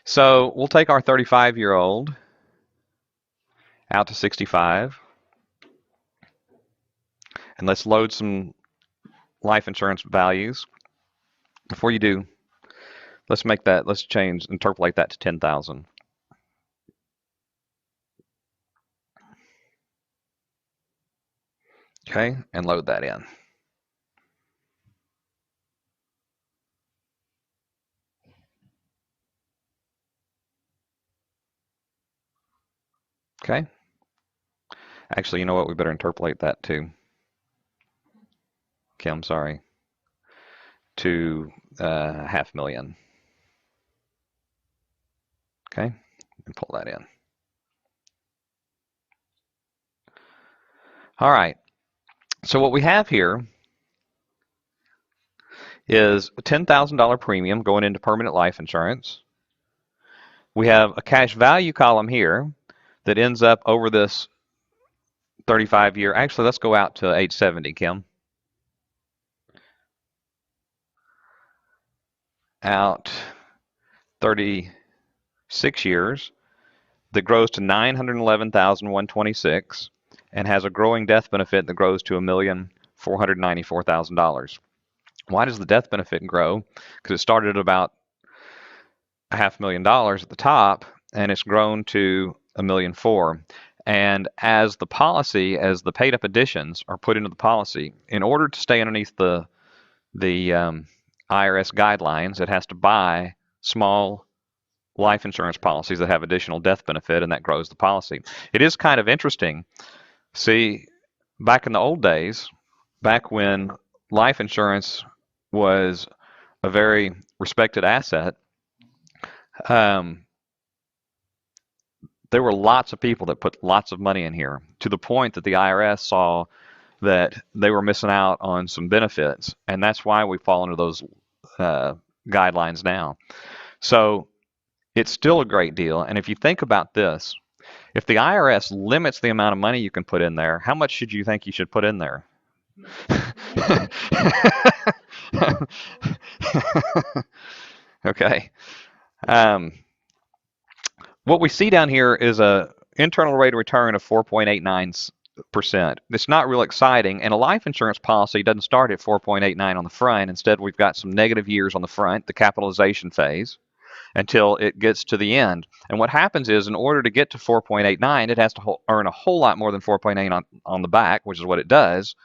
So we'll take our 35-year-old out to 65, and let's load some life insurance values. Before you do, let's interpolate that to 10,000. Okay, and load that in. Okay. Actually, you know what? We better interpolate that too. Okay, I'm sorry. To 500,000. Okay, and pull that in. All right. So what we have here is a $10,000 premium going into permanent life insurance. We have a cash value column here that ends up over this 35-year. Actually, let's go out to age 70, Kim. Out 36 years that grows to 911,126 and has a growing death benefit that grows to $1,494,000. Why does the death benefit grow? Because it started at about $500,000 at the top, and it's grown to $1,400,000. And as the paid up additions are put into the policy, in order to stay underneath the IRS guidelines, it has to buy small life insurance policies that have additional death benefit, and that grows the policy. It is kind of interesting. See, back in the old days, back when life insurance was a very respected asset, there were lots of people that put lots of money in here, to the point that the IRS saw that they were missing out on some benefits, and that's why we fall under those guidelines now. So it's still a great deal, and if you think about this, if the IRS limits the amount of money you can put in there, how much should you think you should put in there? Okay. What we see down here is a internal rate of return of 4.89%. It's not real exciting, and a life insurance policy doesn't start at 4.89 on the front. Instead, we've got some negative years on the front, the capitalization phase, until it gets to the end. And what happens is, in order to get to 4.89, it has to earn a whole lot more than 4.8 on the back, which is what it does,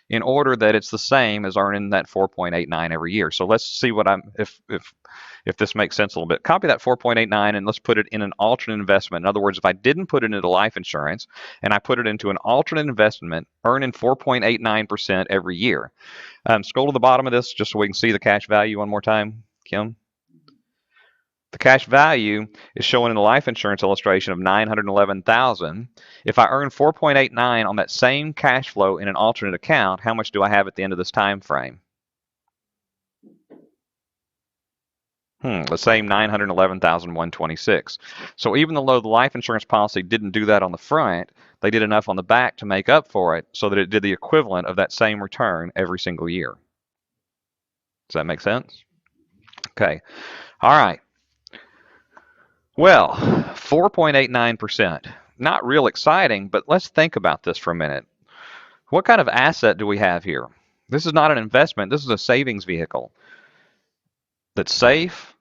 in order that it's the same as earning that 4.89 every year. So let's see if this makes sense a little bit. Copy that 4.89 and let's put it in an alternate investment. In other words, if I didn't put it into life insurance and I put it into an alternate investment, earning 4.89% every year. Scroll to the bottom of this just so we can see the cash value one more time, Kim. The cash value is showing in the life insurance illustration of $911,000. If I earn 4.89 on that same cash flow in an alternate account, how much do I have at the end of this time frame? The same $911,126. So even though the life insurance policy didn't do that on the front, they did enough on the back to make up for it, so that it did the equivalent of that same return every single year. Does that make sense? Okay. All right. Well, 4.89%. Not real exciting, but let's think about this for a minute. What kind of asset do we have here? This is not an investment. This is a savings vehicle that's safe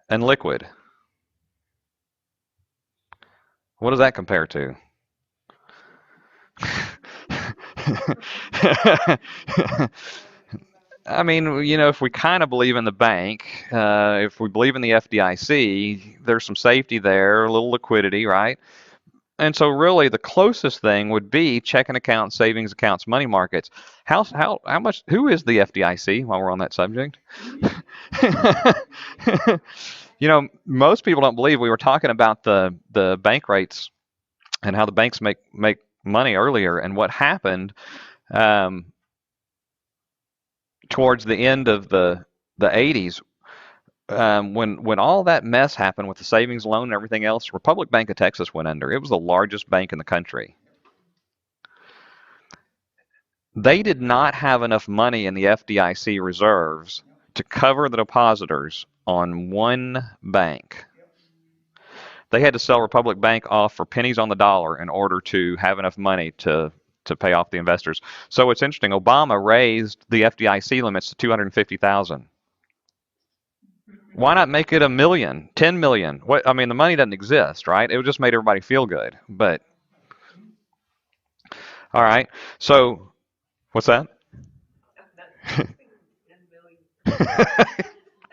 and liquid. What does that compare to? I mean, if we kind of believe in the bank, if we believe in the FDIC, there's some safety there, a little liquidity, right? And so really the closest thing would be checking accounts, savings accounts, money markets. How much, who is the FDIC while we're on that subject? Most people don't believe we were talking about the bank rates and how the banks make money earlier, and what happened towards the end of the 80s, when all that mess happened with the savings loan and everything else, Republic Bank of Texas went under. It was the largest bank in the country. They did not have enough money in the FDIC reserves to cover the depositors on one bank. They had to sell Republic Bank off for pennies on the dollar in order to have enough money to pay off the investors. So it's interesting. Obama raised the FDIC limits to 250,000. Why not make it a million, 10 million? What I mean, the money doesn't exist, right? It just made everybody feel good. But all right. So what's that?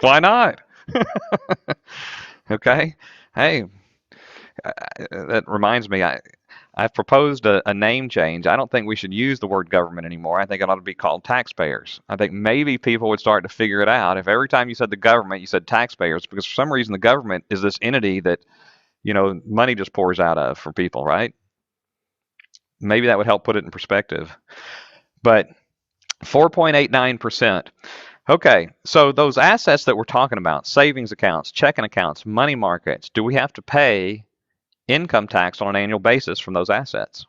Why not? Okay. Hey, that reminds me. I've proposed a name change. I don't think we should use the word government anymore. I think it ought to be called taxpayers. I think maybe people would start to figure it out if every time you said the government, you said taxpayers, because for some reason the government is this entity that, money just pours out of for people, right? Maybe that would help put it in perspective. But 4.89%. Okay, so those assets that we're talking about, savings accounts, checking accounts, money markets, do we have to pay income tax on an annual basis from those assets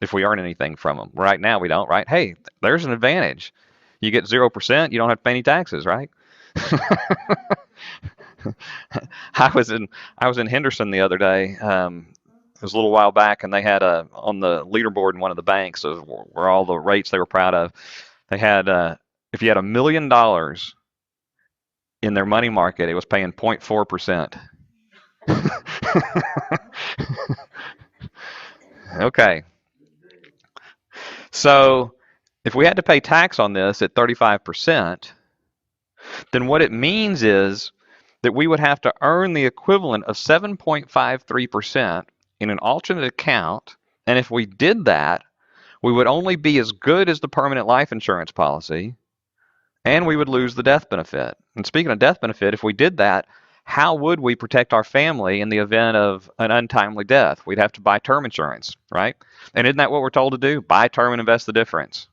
if we earn anything from them? Right now we don't, right? Hey, there's an advantage. You get 0%, you don't have to pay any taxes, right? I was in Henderson the other day. It was a little while back, and they had on the leaderboard in one of the banks of where all the rates they were proud of. They had if you had $1 million in their money market, it was paying 0.4%. Okay. So if we had to pay tax on this at 35%, then what it means is that we would have to earn the equivalent of 7.53% in an alternate account. And if we did that, we would only be as good as the permanent life insurance policy, and we would lose the death benefit. And speaking of death benefit, if we did that, how would we protect our family in the event of an untimely death? We'd have to buy term insurance, right? And isn't that what we're told to do? Buy term and invest the difference.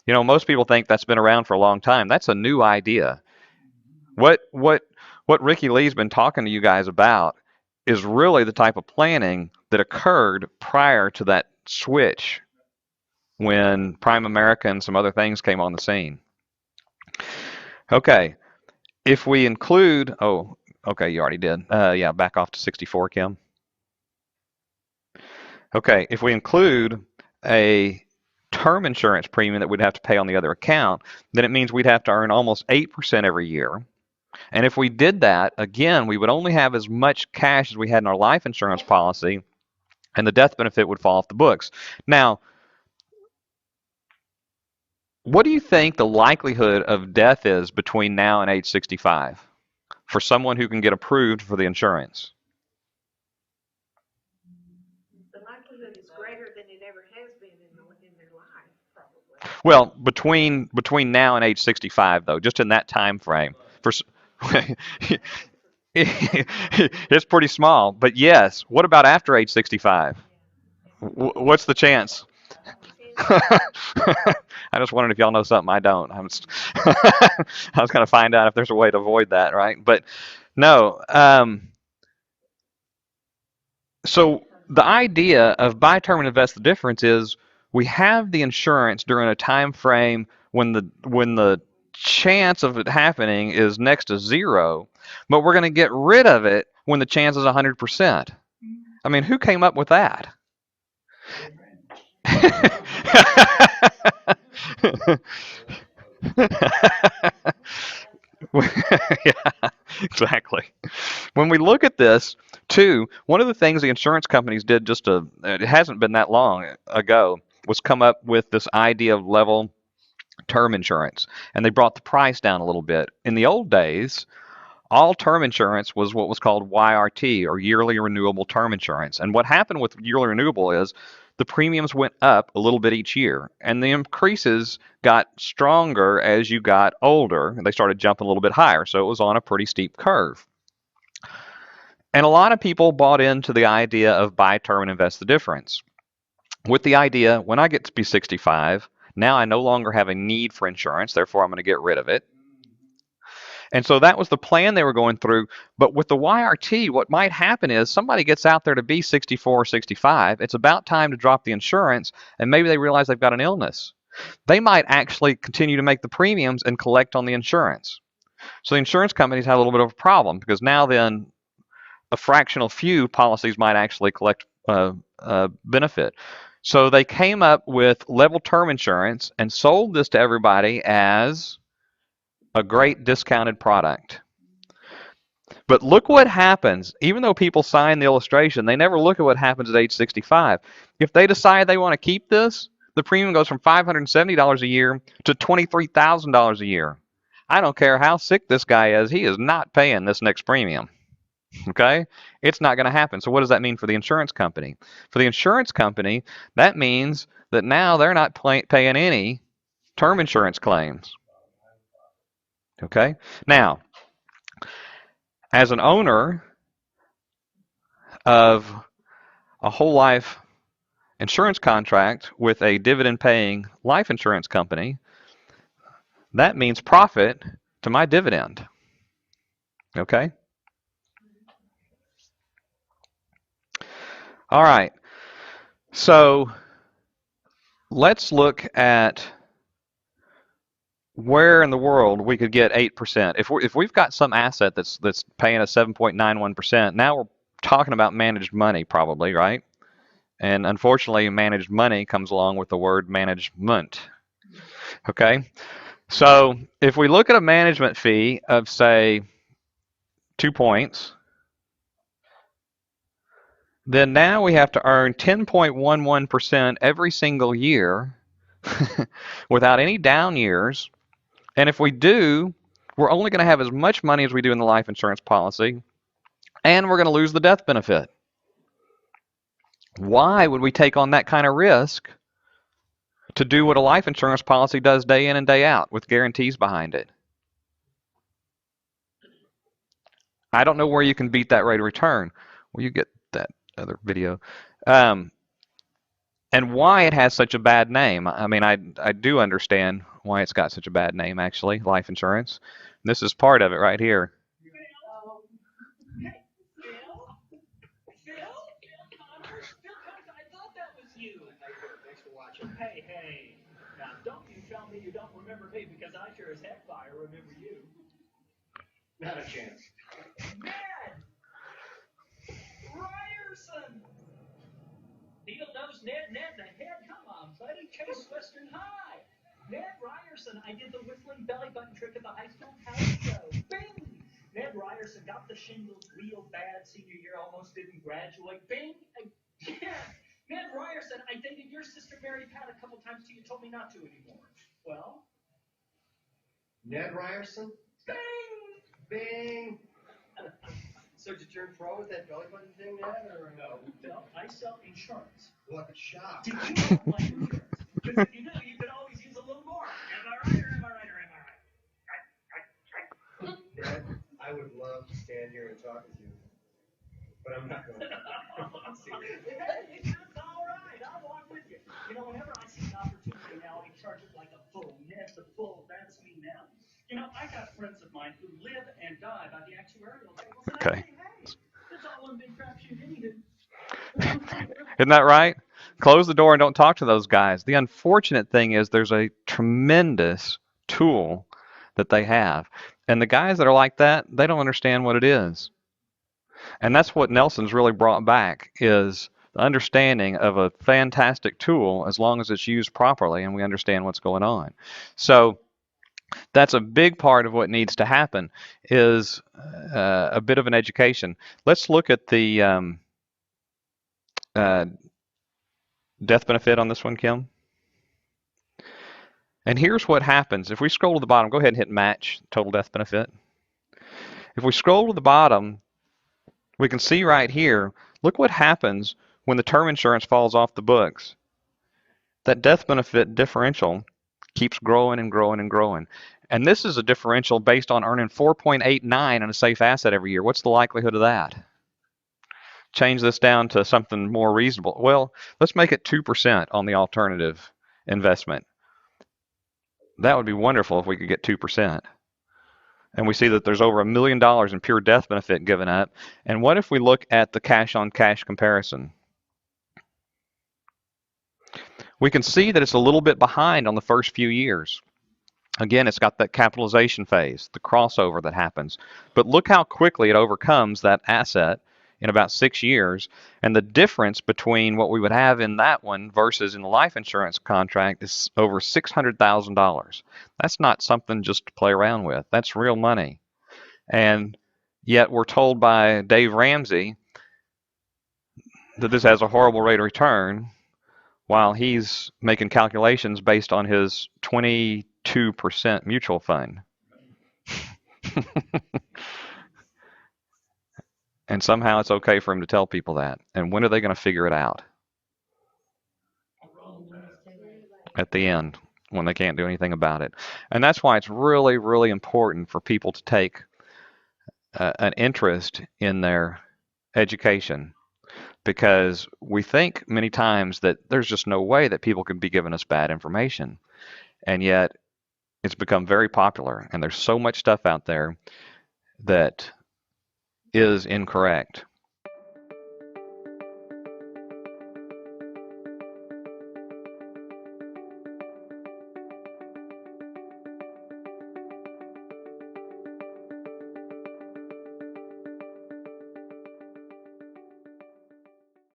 Most people think that's been around for a long time. That's a new idea. What Ricky Lee's been talking to you guys about is really the type of planning that occurred prior to that switch when Prime America and some other things came on the scene. Okay, if we include, okay, you already did. Yeah, back off to 64, Kim. Okay, if we include a term insurance premium that we'd have to pay on the other account, then it means we'd have to earn almost 8% every year. And if we did that, again, we would only have as much cash as we had in our life insurance policy, and the death benefit would fall off the books. Now, what do you think the likelihood of death is between now and age 65 for someone who can get approved for the insurance? The likelihood is greater than it ever has been in their life, probably. Well, between now and age 65, though, just in that time frame, for it's pretty small. But yes, what about after age 65? What's the chance? I just wondered if y'all know something I don't. I was going to find out if there's a way to avoid that, right? But no. So the idea of buy term and invest the difference is we have the insurance during a time frame when the chance of it happening is next to zero, but we're going to get rid of it when the chance is 100%. I mean, who came up with that? Yeah, exactly. When we look at this, too, one of the things the insurance companies did it hasn't been that long ago, was come up with this idea of level term insurance, and they brought the price down a little bit. In the old days, all term insurance was what was called YRT, or yearly renewable term insurance. And what happened with yearly renewable is the premiums went up a little bit each year, and the increases got stronger as you got older. They started jumping a little bit higher, so it was on a pretty steep curve. And a lot of people bought into the idea of buy term and invest the difference, with the idea, when I get to be 65, now I no longer have a need for insurance, therefore I'm going to get rid of it. And so that was the plan they were going through. But with the YRT, what might happen is somebody gets out there to be 64 or 65. It's about time to drop the insurance, and maybe they realize they've got an illness. They might actually continue to make the premiums and collect on the insurance. So the insurance companies had a little bit of a problem, because now then a fractional few policies might actually collect benefit. So they came up with level term insurance and sold this to everybody as a great discounted product. But look what happens. Even though people sign the illustration, they never look at what happens at age 65. If they decide they want to keep this, the premium goes from $570 a year to $23,000 a year. I don't care how sick this guy is, he is not paying this next premium. Okay? It's not going to happen. So what does that mean for the insurance company? For the insurance company, that means that now they're not paying any term insurance claims. Okay? Now, as an owner of a whole life insurance contract with a dividend paying life insurance company, that means profit to my dividend. Okay? All right. So let's look at where in the world we could get 8%. If we've got some asset that's paying us 7.91%, now we're talking about managed money probably, right? And unfortunately, managed money comes along with the word management. Okay? So if we look at a management fee of, say, 2 points, then now we have to earn 10.11% every single year without any down years. And if we do, we're only going to have as much money as we do in the life insurance policy, and we're going to lose the death benefit. Why would we take on that kind of risk to do what a life insurance policy does day in and day out with guarantees behind it? I don't know where you can beat that rate of return. Well, you get that other video. And why it has such a bad name. I mean, I do understand why it's got such a bad name, actually, life insurance. This is part of it right here. Hey, now don't you tell me you don't remember me, because I sure as heck fire remember you. Not a chance. Ned Ryerson! Needle-nosed Ned the head? Come on, buddy. Chase Western High. Ned Ryerson, I did the whistling belly button trick at the high school talent show. Bing! Ned Ryerson got the shingles real bad senior year, almost didn't graduate. Bing! Again! Ned Ryerson, I dated your sister Mary Pat a couple times till you told me not to anymore. Well? Ned Ryerson? Bing! Bing! So did you turn pro with that belly button thing, Ned, or no? No, I sell insurance. What a shop. Did you know my insurance? Because if you knew, you could always use a little more. Am I right, or am I right, or am I right? Ned, I would love to stand here and talk with you, but I'm not going to. Hey, it's all right. I'll walk with you. You know, whenever I see an opportunity now, I charge it like a bull. Ned the bull, that's me now. You know, I got friends of mine who live and die by the actuarial tables. Okay. It's all one big crapshoot anywho. Isn't that right? Close the door and don't talk to those guys. The unfortunate thing is there's a tremendous tool that they have. And the guys that are like that, they don't understand what it is. And that's what Nelson's really brought back, is the understanding of a fantastic tool as long as it's used properly and we understand what's going on. So that's a big part of what needs to happen, is a bit of an education. Let's look at the death benefit on this one, Kim. And here's what happens. If we scroll to the bottom, go ahead and hit match total death benefit. If we scroll to the bottom, we can see right here, look what happens when the term insurance falls off the books. That death benefit differential keeps growing and growing and growing. And this is a differential based on earning 4.89 on a safe asset every year. What's the likelihood of that? Change this down to something more reasonable. Well, let's make it 2% on the alternative investment. That would be wonderful if we could get 2%. And we see that there's over $1 million in pure death benefit given up. And what if we look at the cash-on-cash comparison? We can see that it's a little bit behind on the first few years. Again, it's got that capitalization phase, the crossover that happens. But look how quickly it overcomes that asset in about 6 years. And the difference between what we would have in that one versus in the life insurance contract is over $600,000. That's not something just to play around with. That's real money. And yet we're told by Dave Ramsey that this has a horrible rate of return while he's making calculations based on his 22% mutual fund. And somehow it's okay for him to tell people that. And when are they going to figure it out? At the end, when they can't do anything about it. And that's why it's really, really important for people to take an interest in their education, because we think many times that there's just no way that people can be giving us bad information. And yet it's become very popular, and there's so much stuff out there that is incorrect.